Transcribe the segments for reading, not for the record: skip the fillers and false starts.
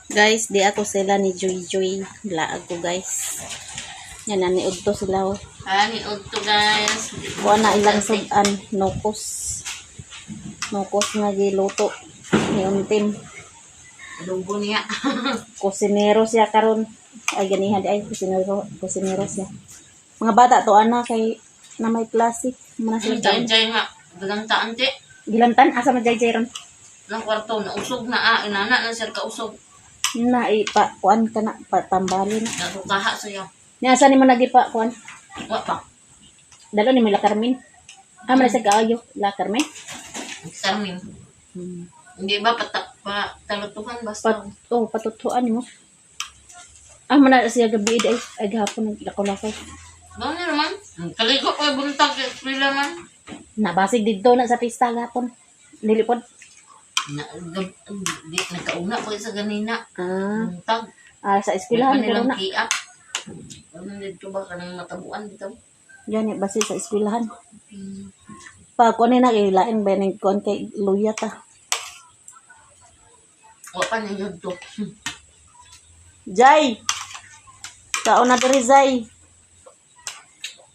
Guys, di ako sila ni Joy Joy. Laag ko guys. Yan na niud to sila. Niud to guys. Kuha na ilang sudan. Nukos. Nukos nga giluto. Ni untim. Lugo niya. Kusinero siya karon. Ay ganihan di ay kusinero siya. Mga bata to ana kay na may klase. Mana sila taon. Jay nga. Dagang taan ti. Gilantan asa man Jay ron. Lang kwarto na usog na inana na sir ka usog. Na ipa kuan ka na patambalin. Natukaha siya. Nya asa ni mo nagipa kuan? Wa pa. Dalo ni Mila Carmen. Man sa kaayo la Carmen. Sarming. Hindi ba talutuhan basta. Patutuan mo. Mana siya gabi ay gahapon naglakaw-lakaw. Ba na naman? Kaligo ko buntag pila man. Nabasig dito na sa pista gahapon. Nilipod. Di nagkauna ko sa ganina. Buntag. Sa eskwelahan pero na. Kiap. Ano dito ba kanang matabuan dito? Yan basi sa eskwelahan. Pa ko ni na kay lain ba ning kon kay luya ta. Wa pa ni to. Jay. Kaon na diri Jay.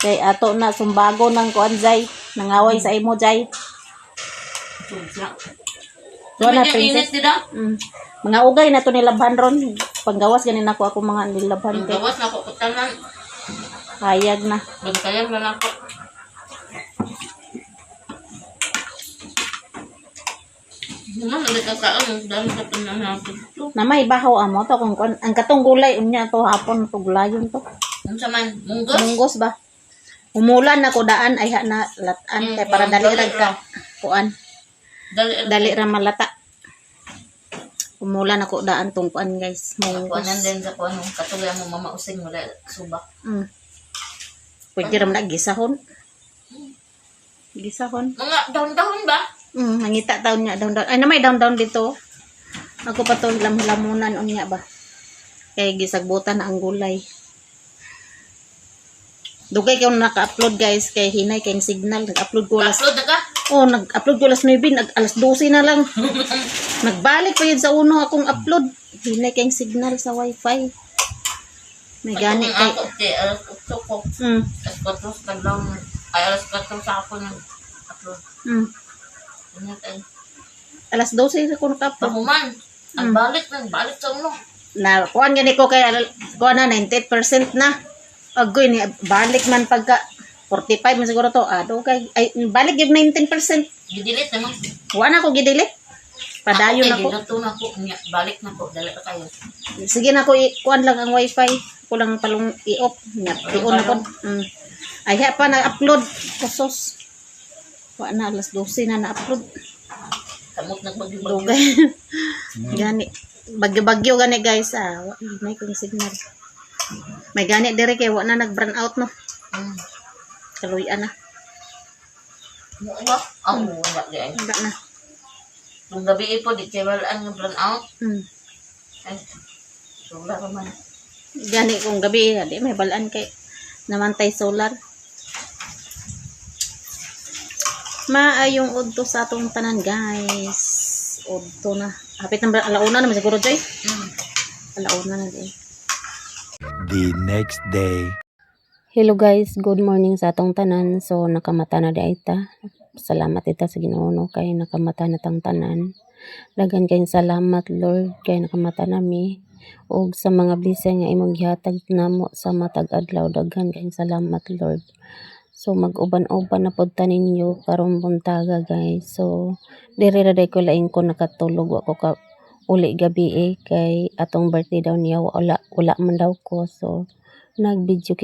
Kay ato na sumbago ng kuan Jay. Nangaway sa imo Jay. Tugsa. Doon na Init princess. dida. Mga ugay na to nilabhan ron. Panggawas ganin ako mga nilabhan kay. Gawas na ko kutanan. Hayag na. Bagkayang na ako. Naman nagkakaon dahil sa pinanapit to. Na may bahaw amo to kung kuan ang katong gulay unya to hapon tuglayon to. Unsa man munggos? Munggos ba? Umulan na ko daan ay na latan kay para dali ra ka kuan. Dali ra malata. Umulan ako daan tong kuan guys. Kuanan Munggos. din sa kuan katulad mo mama using wala subak. Pwede ra na gisahon. Gisahon. Mga daon-daon ba? Nangita taon niya daon. Ay na may daon dito. Ako pa to lamunan unya ba. Kay gisagbutan na ang gulay. Dugay kayo naka-upload guys kay hinay kay signal nag-upload ko alas. Upload na ka? Nag-upload ko alas 9, alas 12 na lang. Nagbalik pa yun sa uno akong upload. Hinay kay signal sa wifi. May gani kay. Ako kay alas 8 ko. Alas 4 sa lang. Ay alas 4 sa ako nag-upload. Ano tayo? Alas 12 ko naka-upload. Pahuman. Ang balik sa uno. Na kuan gani ko kay kuan na 90% na. Agoy ni balik man pagka 45 man siguro to. Kay ay balik yung 19%. Gidilit naman. Wa na ko gidilit. Padayon ako. Ginuto na ko. Balik na ko. Dali pa kayo. Sige na ko kuan lang ang wifi. Kulang palong i-off. I-on na ko. Ay pa na-upload. Kasos. Wa na alas 12 na na-upload. Kamot nagbagyo-bagyo. Dugay. Gani. Bagyo-bagyo gani guys. May kong signal. May gani dire kay wa na nag-burn out no. Kaluyan na. Wala? Wala di ay. Wala na. Nung gabi po, di kayo walaan ng burn out. Ay, wala naman. Gani kung gabi, di may balaan kay namantay solar. Maayong udto sa atong tanan guys. Udto na. Hapit na alauna naman siguro Joy. Alauna na din. The next day. Hello guys, good morning sa atong tanan. So nakamata na di ita. Salamat ita sa Ginoo no kay nakamata na tang tanan. Dagan kay salamat Lord kay nakamata nami ug sa mga blessing nga imong gihatag namo sa matag adlaw. Dagan kay salamat Lord. So mag-uban-uban na pod ta ninyo karong buntaga guys. So diri ra day ko laing ko nakatulog wa ko ka uli gabi kay atong birthday daw niya wala man daw ko. So nag-video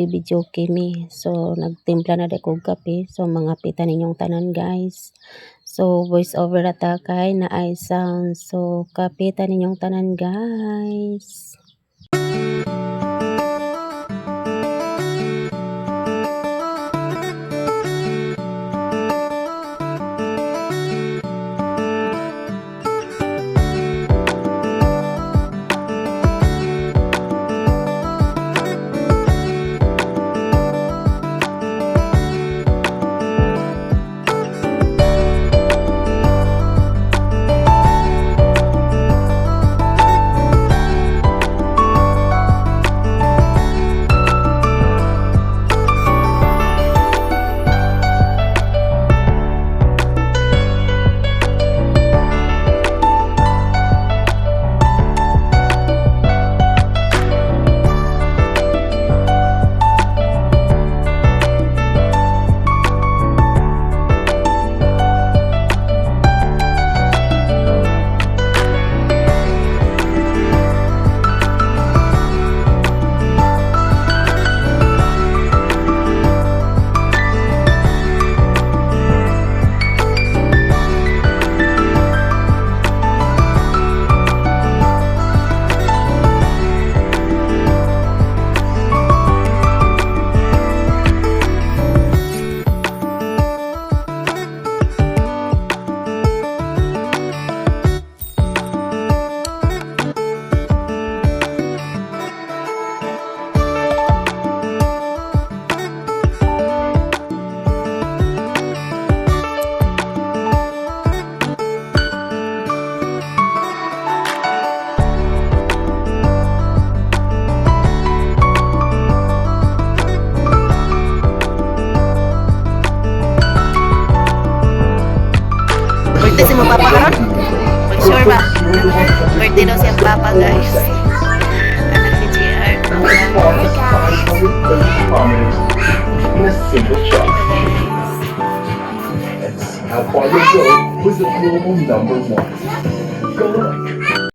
mi. So nagtimpla na day ko kape. So mga pita ninyong tanan guys. So voice over ata kay na ay sound. So kapita ninyong tanan guys. pa karon? Pag sure ba? Birthday daw siyang papa, guys. Anak ni JR. In a single shot. And see how far you'll go with the global #1. Go on.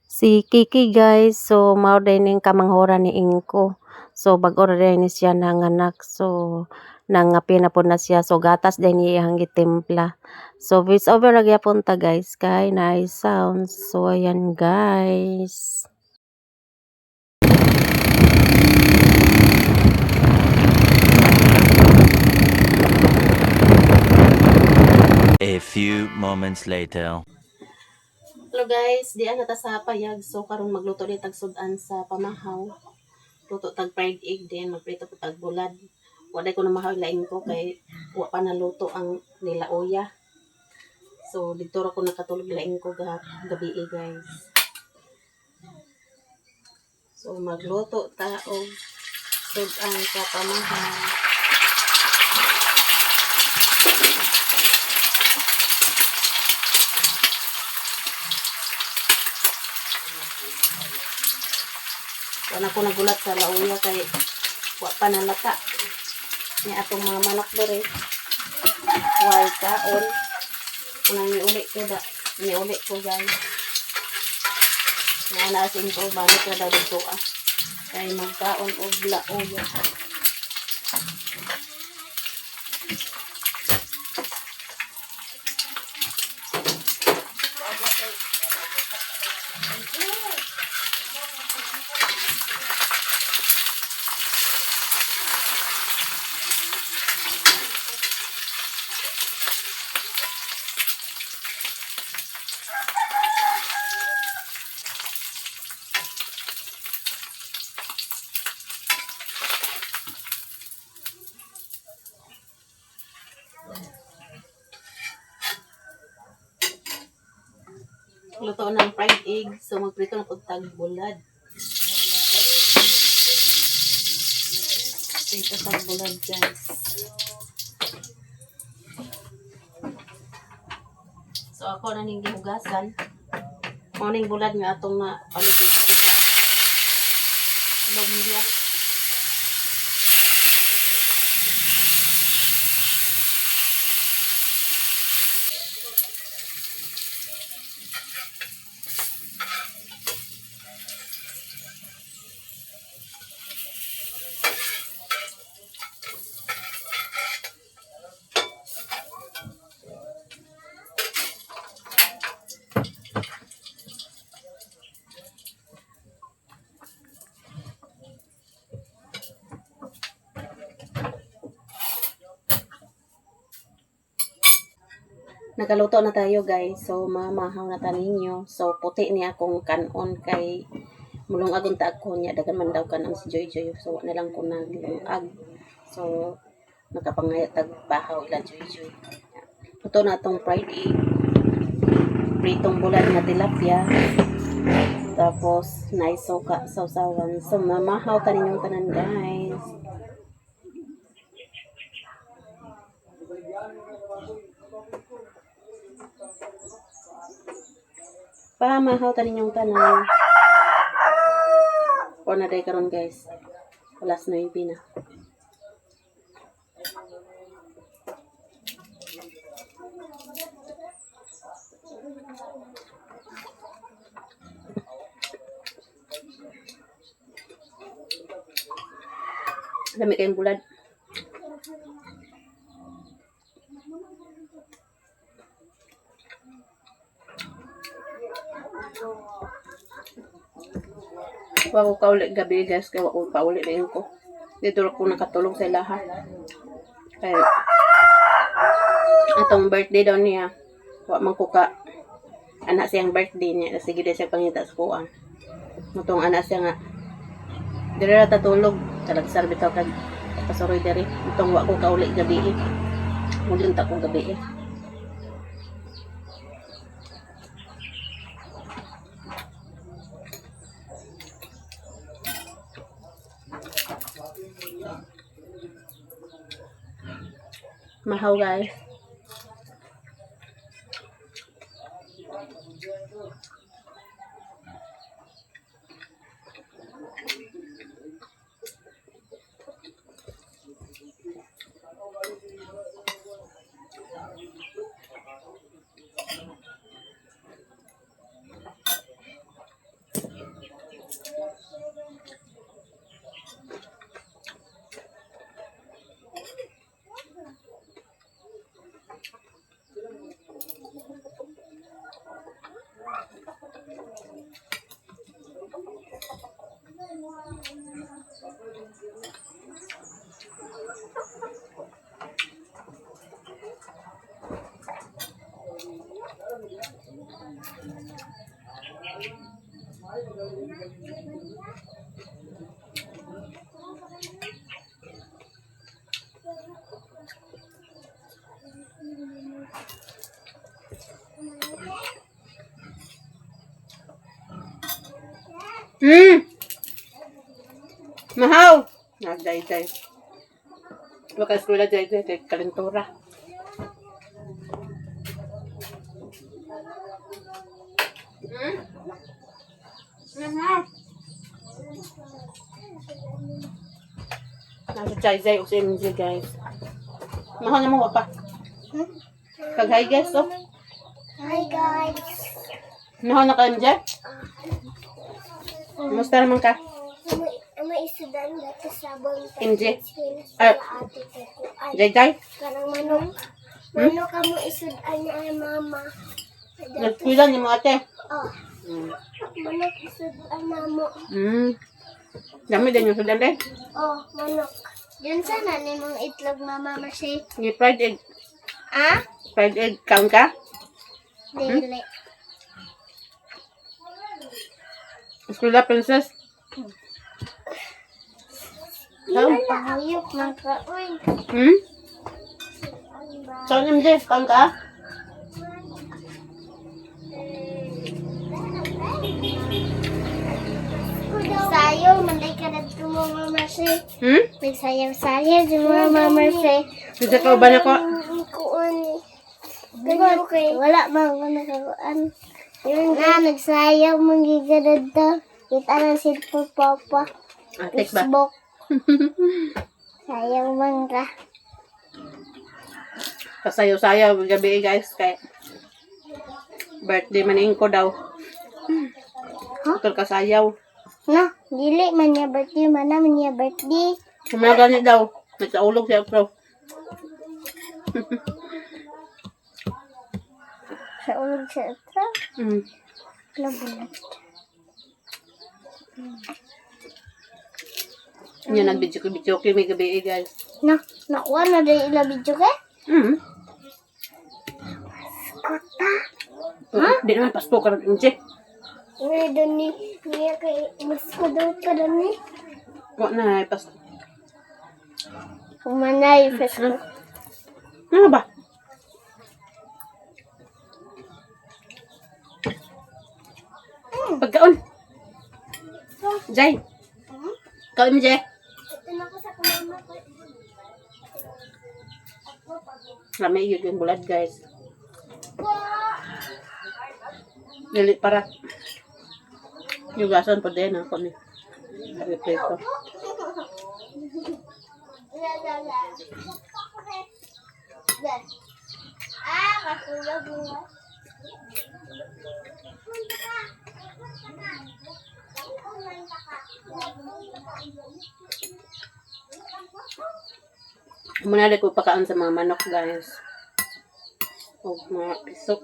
Si Kiki guys, so mao din ning kamanghora ni Inko. So bag-o ra din ni siya nanganak. So nangapi na po na siya. So gatas din niya iyang gitimpla. So voice over ra gyapon ta guys kay nice sounds. So ayan guys. A few moments later. Hello guys, diyan na ta sa payag. So karon magluto ni tag sudan sa pamahaw. Luto tag fried egg din, magprito ko tag bulad. Wala ko na mahaw lain ko kay wa pa naluto ang nilaoya. So dito ra ko nakatulog lain ko gabi guys. So magluto ta og sudan sa pamahaw. Wala ko nagulat sa lauya kay wa pa nalata. Ni atong mga manok dere. Why kaon? Unang niuli ko da. Niuli ko guys. Nanasin ko balik na daw dito Kay magkaon og lauya. Luto ng fried egg. So, magprito na po tag bulad. Prito tag bulad, guys. So, ako na ning gihugasan. Morning bulad nga atong na palupit sa lumbia. Nakaluto na tayo guys. So mamahaw na ta ninyo. So puti ni akong kanon kay mulong agon ta ako niya dagan man daw kanang si Joy Joy. So na lang ko naglungag. So nakapangayat tag bahaw ila Joy Joy. Luto na tong fried egg. Pritong bulad na tilapia. Tapos naisoka sausawan. So mamahaw ta ninyong tanan guys. Pamahaw ta ninyong tanan. O na day karon guys. Alas 9 na. Dami kayong bulad. Wa ko kaulit gabi guys, kaya wa ko paulit na yun ko. Dito ako nakatulog sa lahat. Kaya atong birthday daw niya, wa man ko ka anak siyang birthday niya, sige din siya pangita sa kuang. Mutong anak siya nga dire ra tatulog, talagsar bitaw kag pasuroy diri. Mutong wa ko kaulit gabi. Mulin ta ko gabi. Mahaw guys. Mahaw! Nagday-day. Baka eskwela day-day, kay kalentura. Mahaw! Nasa day-day o si MJ, guys. Mahaw na mo, wapa. Kag-hi, guys, oh. Hi guys. Mahaw na ka, MJ? Kumusta naman ka? Ama isudan dati sabon MJ? sa ate ko. Ay, Day-day? karang manok. Manok kamu isudan niya ay mama. Nagkwila ni mo, ate. Oh, manok isudan na mo. Dami din yung sudan, day. Oh, manok. Yun sana ni mong itlog mama Marcy. Yung fried egg. Ah? Fried egg, count ka? Dili. Eskwela, princess? Pahayop man ka. Uy. Saan MJ? Count ka? Sayo, manday ka na ito mama Marcy. May sayaw-sayaw si mama Marcy. Bisa ka ba na ko? Kuan. Ganyan kay wala man ko nakakuan. Yun na nagsayaw manggigadad to. Kita na si Papa. Atik ba? Facebook. Sayaw man ka. Kasayaw-sayaw gabi guys. Kaya birthday maning ko daw. Tukol kasayaw. No, dili man niya birthday, mana man niya birthday. Kumaya ganit daw. Nagsaulog siya pro. Sa ulog sa ito. Labulat. Yan nagbidyo may gabi guys. No, nakuha na din ila video ka? Kota. Di naman pasko ka rin MJ. Ngayon doon niya kay mas daw ka doon ni. Wala na pasko. Kumanay, Facebook. Ano ba? Pagkaon. Jay. Kaon mo, Jay. Ito na ko sa kumama ko. Rami yun yung bulad, guys. Dili para. Yugasan po din ako ni. Repeto. Kasulog mo. Muna rin ko pakaon sa mga manok, guys. O mga pisok.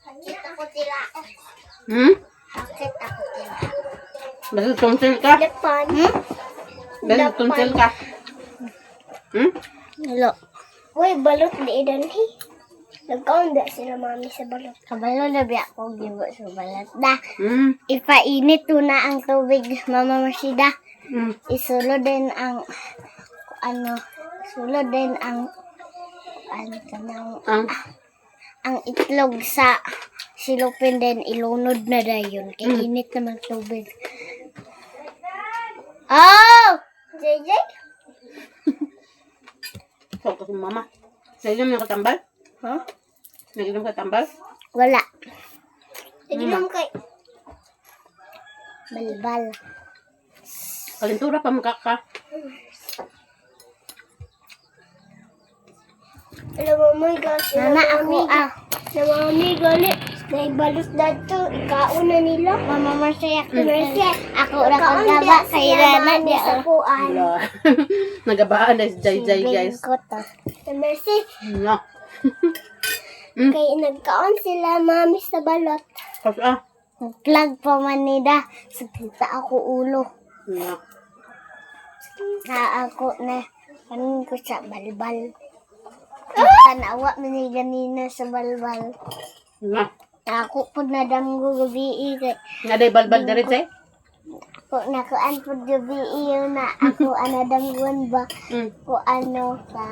Hakit ako tila. Hakit ako tila. Basta tonsil ka. Depan. Basta tonsil ka. Hello. Uy, balot di idalhi. Nagkaunda sila mami sa balot. Kabalo na biya ko gibo sa balot. Da, ipainit to na ang tubig, Mama Marcida. Isulod din ang sulod din ang ang itlog sa silupin din ilunod na dayon. Kaya init naman tubig. Oh! JJ? So, kasi mama. Nag-inom yung katambal? Huh? Nag-inom katambal? Wala. Nag-inom kay balbal. Kalintura pa mukha ka. Alam mo, my gosh. Mama, ako Mami, gali. Naibalot dato. Ikauna nila. Mama, Marcia. Ako na kagaba. Kay Rana niya sa kuan. Wala. Nagabaan na si Jai, guys. Mercy. No. Kay nagkaon sila, mami, sa balot. Kasi Plug pa man nida. Sakita ako ulo. Na. Na ako na. Kanin ko sa balbal. Tanawa man ni ganina sa balbal. Na. Ako po nadamgo gabi kay Naday balbal diri say? ko nakuan po gabi na ako anadamgon ba Mm. ko ano sa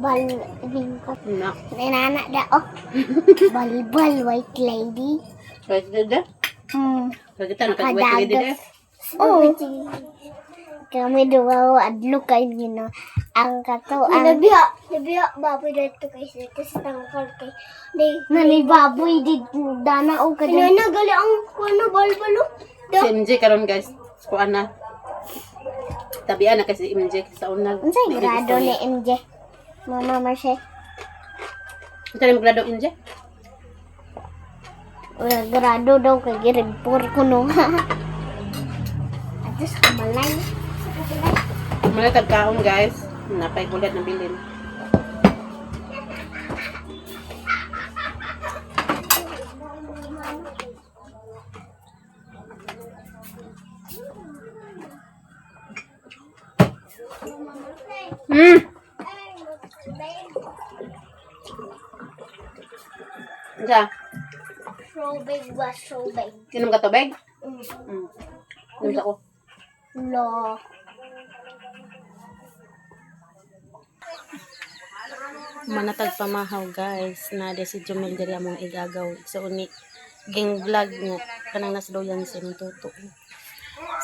bal ko. Na. Nanana da oh. Balbal white lady. Pwede dede. Kagita nakagwet dede. Oh. Kami duwa adlo kay gino ang kato ang nabiya baboy dito kay sa tangkal kay nani baboy di dana o kada nana gali ang kuno balbalo Si MJ karon guys. Kuan na. Tabian na kasi MJ sa unag. unsay grado ni MJ Mama Marce Unsa ni grado MJ? wala grado daw kay girig por kuno atos kamalay Malatag kaon guys. Napay kulat na bilin. Unsa? so big was so big Inom ka tubig? Inom sa ko. lo Manatag pamahaw guys na si Jomel diri among igagaw sa uni ging vlog nga kanang nasdoyan sa imong tuto.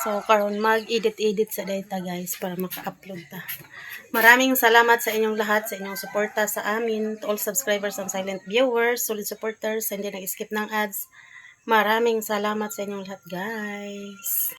So karon mag-edit sa data guys para maka-upload ta. Maraming salamat sa inyong lahat sa inyong suporta sa amin, to all subscribers and silent viewers, solid supporters, hindi nag-skip ng ads. Maraming salamat sa inyong lahat guys.